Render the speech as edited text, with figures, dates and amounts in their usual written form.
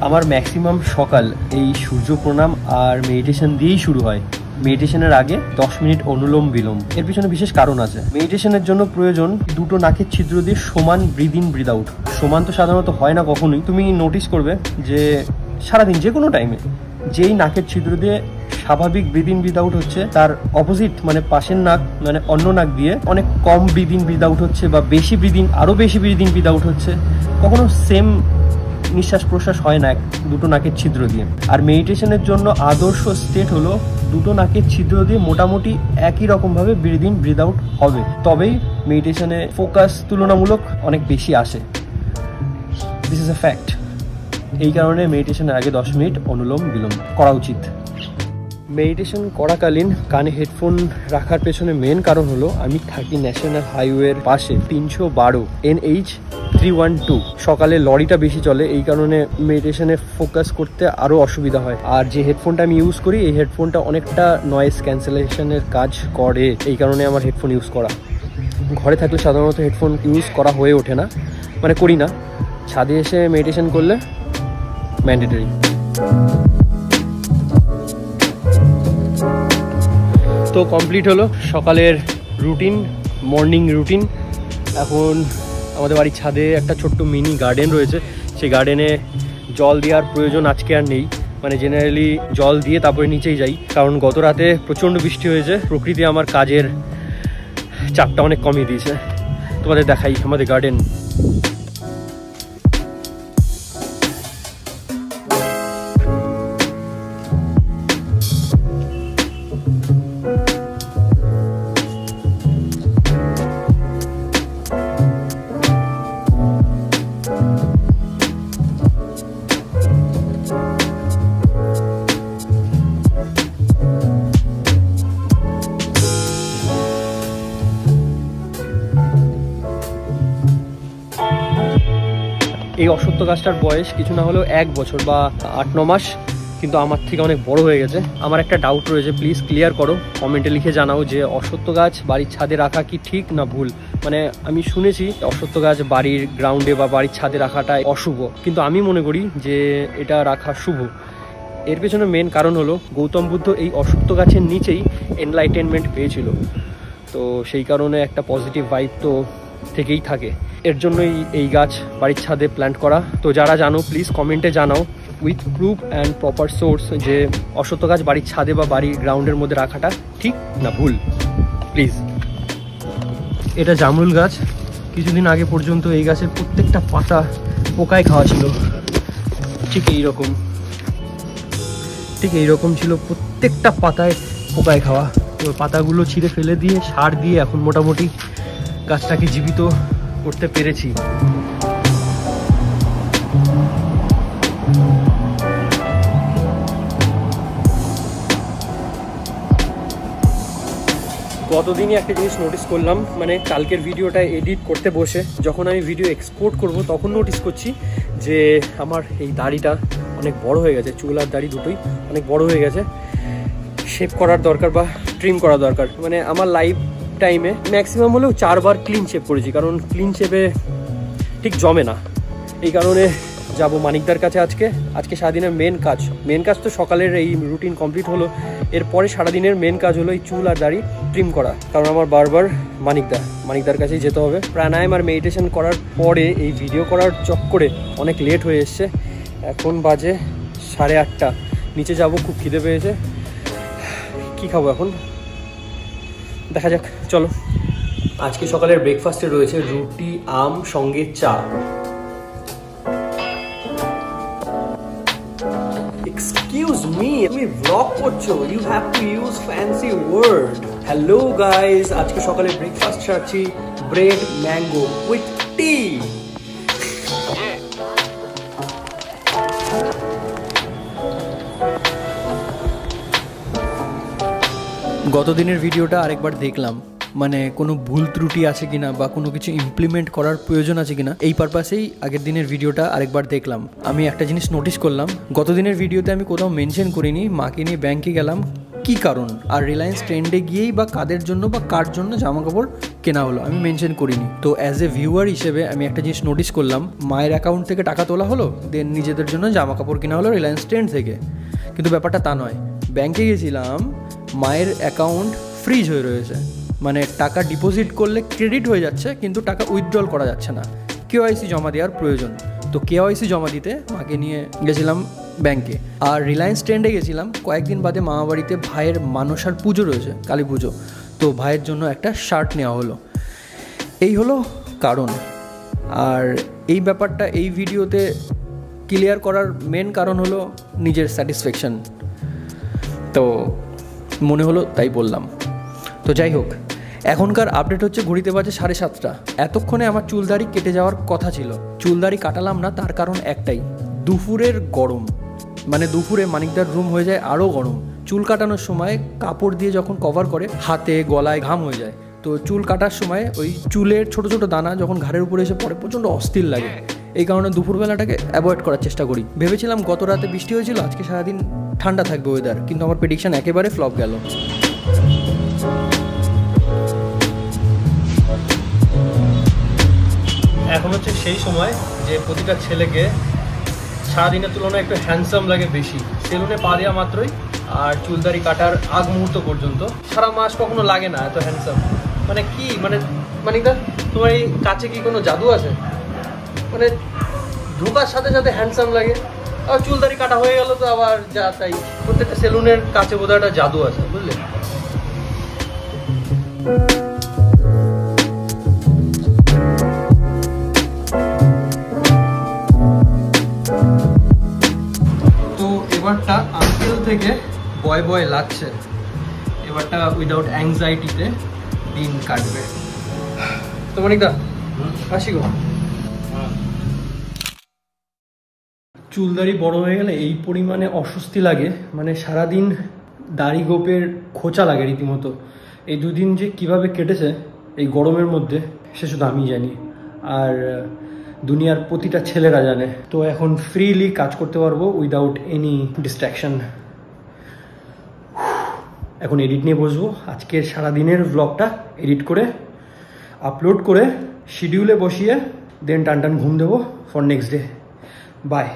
আমার ম্যাক্সিমাম সকাল এই সূর্য প্রণাম আর মেডিটেশন দিয়েই শুরু হয়। মেডিটেশনের আগে 10 মিনিট অনুলোম বিলোম। এর পিছনে বিশেষ কারণ আছে। মেডিটেশনের জন্য প্রয়োজন দুটো নাকের ছিদ্র দিয়ে সমান ব্রিদ ইন ব্রিদ আউট। সমান তো সাধারণত হয় না কখনোই। তুমি নোটিস করবে যে সারাদিন যে কোনো টাইমে যেই নাকের ছিদ্র দিয়ে স্বাভাবিক ব্রিদ ইন ব্রিদ আউট হচ্ছে, তার অপোজিট মানে পাশের নাক মানে অন্য নাক দিয়ে অনেক কম ব্রিদ ইন ব্রিদ আউট হচ্ছে, বা বেশি ব্রিদ ইন আরও বেশি ব্রিদ ইন ব্রিদ আউট হচ্ছে। কখনো সেম নিঃশ্বাস প্রশ্বাস হয় না দুটো নাকের ছিদ্র দিয়ে। আর মেডিটেশনের জন্য আদর্শ স্টেট হলো দুটো নাকের ছিদ্র দিয়ে মোটামুটি একই রকমভাবে ব্রিদ ইন ব্রিদ আউট হবে, তবেই মেডিটেশনে ফোকাস তুলনামূলক অনেক বেশি আসে। This is a fact. এই কারণে মেডিটেশনের আগে 10 মিনিট অনুলোম বিলোম করা উচিত। মেডিটেশন করাকালীন কানে হেডফোন রাখার পেছনে মেন কারণ হলো আমি থাকি ন্যাশনাল হাইওয়ের পাশে 312 NH 312। সকালে লরিটা বেশি চলে, এই কারণে মেডিটেশনে ফোকাস করতে আরও অসুবিধা হয়। আর যে হেডফোনটা আমি ইউজ করি, এই হেডফোনটা অনেকটা নয়েজ ক্যান্সেলেশনের কাজ করে, এই কারণে আমার হেডফোন ইউজ করা। ঘরে থাকলে সাধারণত হেডফোন ইউজ করা হয়ে ওঠে না, মানে করি না। ছাদে এসে মেডিটেশন করলে ম্যান্ডেটরি। তো কমপ্লিট হলো সকালের রুটিন, মর্নিং রুটিন। এখন আমাদের বাড়ির ছাদে একটা ছোট্ট মিনি গার্ডেন রয়েছে। সেই গার্ডেনে জল দেওয়ার প্রয়োজন আজকে আর নেই, মানে জেনারেলি জল দিয়ে তারপরে নিচেই যাই, কারণ গত রাতে প্রচণ্ড বৃষ্টি হয়েছে। প্রকৃতি আমার কাজের চাপটা অনেক কমিয়ে দিয়েছে। তোমাদের দেখাই আমাদের গার্ডেন। এই অশ্বত্থ গাছটার বয়স কিছু না হলেও 1 বছর বা 8-9 মাস, কিন্তু আমার থেকে অনেক বড় হয়ে গেছে। আমার একটা ডাউট রয়েছে, প্লিজ ক্লিয়ার করো, কমেন্টে লিখে জানাও যে অশ্বত্থ গাছ বাড়ির ছাদে রাখা কি ঠিক না ভুল। মানে আমি শুনেছি অশ্বত্থ গাছ বাড়ির গ্রাউন্ডে বা বাড়ির ছাদে রাখাটা অশুভ, কিন্তু আমি মনে করি যে এটা রাখা শুভ। এর পেছনে মেন কারণ হলো গৌতম বুদ্ধ এই অশ্বত্থ গাছের নিচেই এনলাইটেনমেন্ট পেয়েছিল, তো সেই কারণে একটা পজিটিভ ভাইব তো থেকেই থাকে। এর জন্যই এই গাছ বাড়ির ছাদে প্ল্যান্ট করা। তো যারা জানো প্লিজ কমেন্টে জানাও with proof and proper source যে অশ্বত্থ গাছ বাড়ির ছাদে বা বাড়ির গ্রাউন্ডের মধ্যে রাখাটা ঠিক না ভুল, প্লিজ। এটা জামরুল গাছ। কিছুদিন আগে পর্যন্ত এই গাছের প্রত্যেকটা পাতা পোকায় খাওয়া ছিল, ঠিক এইরকম ছিল, প্রত্যেকটা পাতায় পোকায় খাওয়া। তো পাতাগুলো ছিঁড়ে ফেলে দিয়ে সার দিয়ে এখন মোটামুটি গাছটাকে জীবিত করতে পেরেছি। গতদিনই একটা জিনিস নোটিস করলাম, মানে কালকের ভিডিওটা এডিট করতে বসে যখন আমি ভিডিও এক্সপোর্ট করব তখন নোটিস করছি যে আমার এই দাড়িটা অনেক বড় হয়ে গেছে, চুল আর দাড়ি দুটোই অনেক বড় হয়ে গেছে। শেভ করার দরকার বা ট্রিম করা দরকার। মানে আমার লাইফ টাইমে ম্যাক্সিমাম হলেও 4 বার ক্লিন শেভ করেছি, কারণ ক্লিন শেভে ঠিক জমে না। এই কারণে যাব মানিকদার কাছে আজকে সারাদিনের মেন কাজ তো সকালের এই রুটিন কমপ্লিট হলো। এরপরে সারাদিনের মেন কাজ হলো এই চুল আর দাড়ি ট্রিম করা, কারণ আমার বারবার মানিকদার কাছেই যেতে হবে। প্রাণায়াম আর মেডিটেশন করার পরে এই ভিডিও করার চক্করে অনেক লেট হয়ে এসছে। এখন বাজে 8:30। নিচে যাব, খুব খিদে পেয়েছে। কি খাবো এখন দেখা যাক, চলো। আজকে সকালের ব্রেকফাস্টে রয়েছে রুটি, আম, সঙ্গে চা। এক্সকিউজ মি, তুমি ব্লগ করছো, you have to use fancy word. Hello guys, আজকে সকালে ব্রেকফাস্ট খাচ্ছি ব্রেড ম্যাঙ্গো উইথ টি। গতদিনের ভিডিওটা আরেকবার দেখলাম, মানে কোনো ভুল ত্রুটি আছে কিনা বা কোনো কিছু ইমপ্লিমেন্ট করার প্রয়োজন আছে কিনা, এই পারপাসেই আগের দিনের ভিডিওটা আরেকবার দেখলাম। আমি একটা জিনিস নোটিস করলাম, গতদিনের ভিডিওতে আমি কোথাও মেনশন করিনি মাকে নিয়ে ব্যাংকে গেলাম কি কারণ, আর রিলায়েন্স ট্রেন্ডে গিয়েই বা কাদের জন্য বা কার জন্য জামা কাপড় কেনা হলো, আমি মেনশন করিনি। তো অ্যাজ এ ভিউয়ার হিসেবে আমি একটা জিনিস নোটিস করলাম, মায়ের অ্যাকাউন্ট থেকে টাকা তোলা হলো, দেন নিজেদের জন্য জামা কাপড় কেনা হলো রিলায়েন্স ট্রেন্ড থেকে। কিন্তু ব্যাপারটা তা নয়, ব্যাংকে গেছিলাম, মায়ের অ্যাকাউন্ট ফ্রিজ হয়ে রয়েছে, মানে টাকা ডিপোজিট করলে ক্রেডিট হয়ে যাচ্ছে কিন্তু টাকা উইথড্রল করা যাচ্ছে না, কেওআইসি জমা দেওয়ার প্রয়োজন। তো কেওআইসি জমা দিতে মাকে নিয়ে গেছিলাম ব্যাংকে। আর রিলায়েন্স ট্রেন্ডে গেছিলাম কয়েকদিন বাদে, মামাবাড়িতে ভাইয়ের মানসার পুজো রয়েছে, কালী পুজো, তো ভাইয়ের জন্য একটা শার্ট নেওয়া হলো। এই হলো কারণ। আর এই ব্যাপারটা এই ভিডিওতে ক্লিয়ার করার মেন কারণ হলো নিজের স্যাটিসফ্যাকশান, তো মনে হলো তাই বললাম। তো যাই হোক, এখনকার আপডেট হচ্ছে ঘড়িতে বাজে 7:30। এতক্ষণে আমার চুলদাড়ি কেটে যাওয়ার কথা ছিল, চুলদাড়ি কাটালাম না, তার কারণ একটাই, দুপুরের গরম। মানে দুপুরে মানিকদার রুম হয়ে যায় আরও গরম। চুল কাটানোর সময় কাপড় দিয়ে যখন কভার করে হাতে গলায় ঘাম হয়ে যায়, তো চুল কাটার সময় ওই চুলের ছোটো ছোটো দানা যখন ঘাড়ের উপরে এসে পড়ে প্রচণ্ড অস্থির লাগে। এই কারণে দুপুরবেলাটাকে অ্যাভয়েড করার চেষ্টা করি। ভেবেছিলাম গত রাতে বৃষ্টি হয়েছিল, আজকে সারাদিন ঠান্ডা থাকবে ওয়েদার, কিন্তু আমার প্রেডিকশন একেবারে ফ্লপ গেল। এখন হচ্ছে সেই সময় যে প্রতিটা ছেলেকে সারাদিনের তুলনায় একটু হ্যান্ডসাম লাগে বেশি। সেলুনে পা দেওয়া মাত্রই আর চুলদাড়ি কাটার আগ মুহূর্ত পর্যন্ত সারা মাস কখনো লাগে না এত হ্যান্ডসাম। মানে কি মানে মানিকদা, তোমার এই কাছে কি কোনো জাদু আছে? মানে ঢোকার সাথে সাথে হ্যান্ডসাম লাগে, আর চুলদাড়ি কাটা হয়ে গেল তো আবার যা তাই। প্রত্যেকটা সেলুনের কাছে বোধহয় একটা জাদু আছে, বুঝলে? এবারটা আঙ্কেল থেকে বয় বয় লাগছে, এবারটা উইদাউট অ্যাংজাইটিতে দিন কাটবে। তো মানিকদা আসি গো। চুলদাড়ি বড় হয়ে গেলে এই পরিমাণে অস্বস্তি লাগে, মানে সারাদিন দাড়ি গোপের খোঁচা লাগে রীতিমতো। এই দুদিন যে কিভাবে কেটেছে এই গরমের মধ্যে সে শুধু আমি জানি, আর দুনিয়ার প্রতিটা ছেলেরা জানে। তো এখন ফ্রিলি কাজ করতে পারবো উইদাউট এনি ডিস্ট্র্যাকশন। এখন এডিট নিয়ে বসবো, আজকের সারাদিনের ব্লগটা এডিট করে আপলোড করে শিডিউলে বসিয়ে দেন টান টান ঘুম দেবো ফর নেক্সট ডে। বাই।